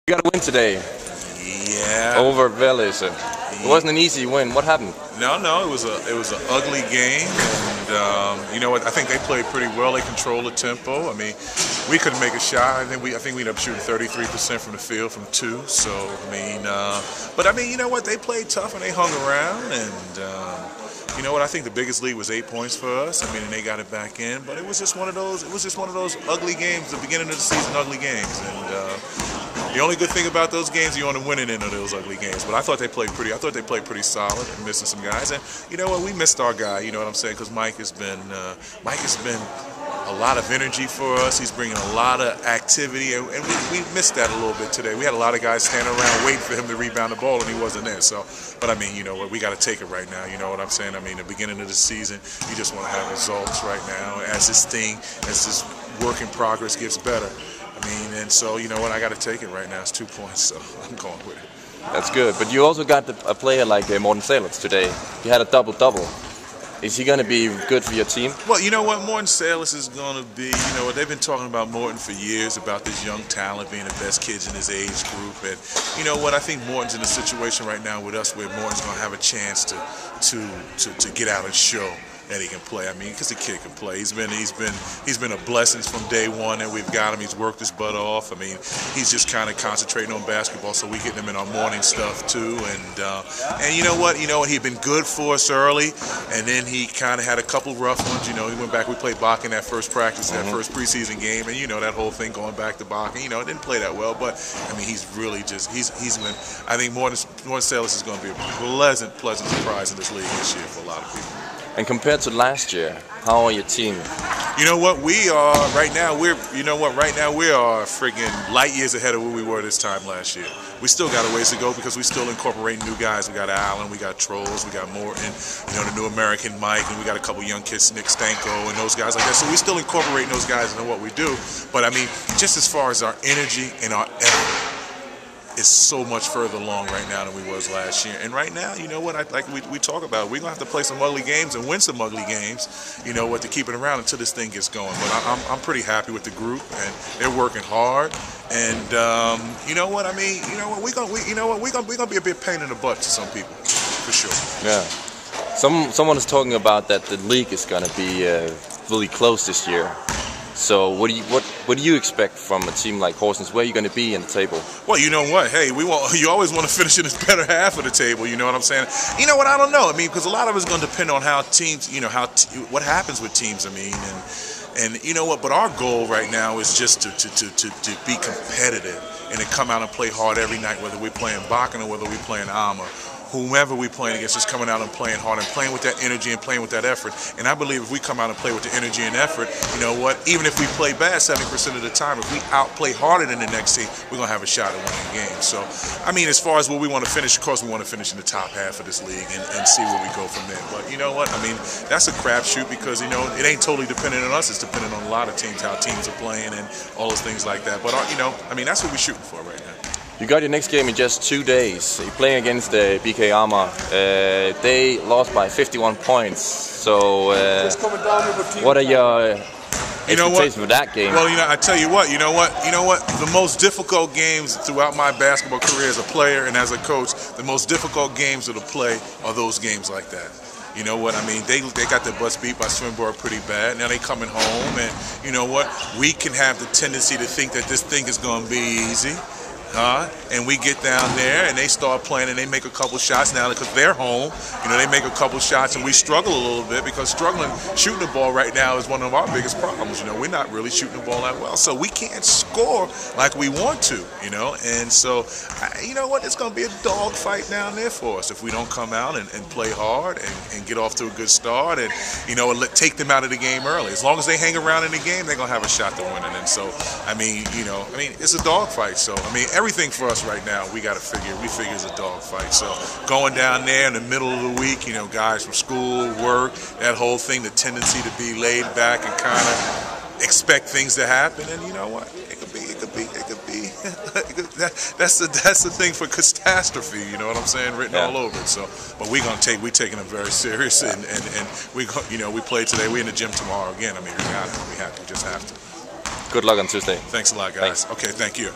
You got a win today. Yeah. Over Velez. It wasn't an easy win. What happened? No, it was an ugly game, and you know what? I think they played pretty well. They controlled the tempo. I mean, we couldn't make a shot. I think we ended up shooting 33% from the field from 2. So I mean, but I mean, you know what? They played tough and they hung around, and you know what? I think the biggest lead was 8 points for us. I mean, and they got it back in, but it was just one of those. It was just one of those ugly games. The beginning of the season, ugly games, and. The only good thing about those games, you're on the winning end of those ugly games. But I thought they played pretty solid and missing some guys. And you know what? We missed our guy. You know what I'm saying? Because Mike has been a lot of energy for us. He's bringing a lot of activity, and we missed that a little bit today. We had a lot of guys standing around waiting for him to rebound the ball, and he wasn't there. So, but I mean, you know what? We got to take it right now. You know what I'm saying? I mean, the beginning of the season, you just want to have results right now. As this work in progress gets better. I mean, and so, you know what, I got to take it right now. It's 2 points, so I'm going with it. That's good. But you also got a player like Morten Salers today. He had a double-double. Is he going to be good for your team? Well, you know what, Morten Salers is going to be, you know what, they've been talking about Morten for years, about this young talent being the best kids in his age group. And you know what, I think Morten's in a situation right now with us where Morten's going to have a chance to get out and show that he can play. I mean, because the kid can play. He's been a blessing from day one that we've got him. He's worked his butt off. I mean, he's just kind of concentrating on basketball, so we get him in our morning stuff too. And you know what? He'd been good for us early, and then he kind of had a couple rough ones. You know, he went back. We played Bakken that first practice, that first preseason game, and you know that whole thing going back to Bakken. You know, it didn't play that well, but I mean, he's really just he's been. I think Morten Salers is going to be a pleasant surprise in this league this year for a lot of people. And compared to last year, how are your team? You know what, we are right now. We are friggin' light years ahead of where we were this time last year. We still got a ways to go because we still incorporating new guys. We got Allen, we got Trolls, we got Morton, you know, the new American Mike, and we got a couple young kids, Nick Stanko, and those guys like that. So we still incorporating those guys into what we do. But I mean, just as far as our energy and our effort, is so much further along right now than we was last year. And right now, you know what, like we talk about, we're going to have to play some ugly games and win some ugly games, you know what, to keep it around until this thing gets going. But I'm pretty happy with the group, and they're working hard. And you know what, I mean, you know what, we're gonna be a bit pain in the butt to some people, for sure. Yeah. Someone is talking about that the league is going to be really close this year. So what do you expect from a team like Horsens? Where are you going to be in the table? Well, you know what? Hey, you always want to finish in this better half of the table. You know what I'm saying? You know what? I don't know. I mean, because a lot of it's going to depend on how teams, you know, what happens with teams. I mean, and you know what? But our goal right now is just to be competitive and to come out and play hard every night, whether we're playing Bakken or whether we're playing Alma. Whomever we're playing against is coming out and playing hard and playing with that energy and playing with that effort. And I believe if we come out and play with the energy and effort, you know what, even if we play bad 70% of the time, if we outplay harder than the next team, we're going to have a shot at winning games. So, I mean, as far as where we want to finish, of course, we want to finish in the top half of this league and see where we go from there. But you know what, I mean, that's a crapshoot because, you know, it ain't totally dependent on us. It's dependent on a lot of teams, how teams are playing and all those things like that. But, you know, I mean, that's what we're shooting for right now. You got your next game in just 2 days. You're playing against the BK Alma. They lost by 51 points. So, what are your expectations for that game? Well, you know, I tell you what. The most difficult games throughout my basketball career as a player and as a coach, the most difficult games to play are those games like that. You know what I mean? They got their butts beat by Swinburne pretty bad. Now they coming home, and you know what? We can have the tendency to think that this thing is going to be easy. And we get down there and they start playing and they make a couple shots now because they're home. You know, they make a couple shots and we struggle a little bit because shooting the ball right now is one of our biggest problems. You know, we're not really shooting the ball that well. So we can't score like we want to, you know. And so, you know what, it's going to be a dog fight down there for us if we don't come out and play hard and get off to a good start and, you know, take them out of the game early. As long as they hang around in the game, they're going to have a shot to win it. And so, I mean, it's a dog fight. So, I mean, everything for us right now, we figure it's a dog fight. So going down there in the middle of the week, you know, guys from school, work, that whole thing, the tendency to be laid back and kind of expect things to happen, and you know what, it could be. that's the thing for catastrophe. You know what I'm saying? Written all over it. So, but we taking it very serious, and we play today. We in the gym tomorrow again. I mean, we just have to. Good luck on Tuesday. Thanks a lot, guys. Thanks. Okay, thank you.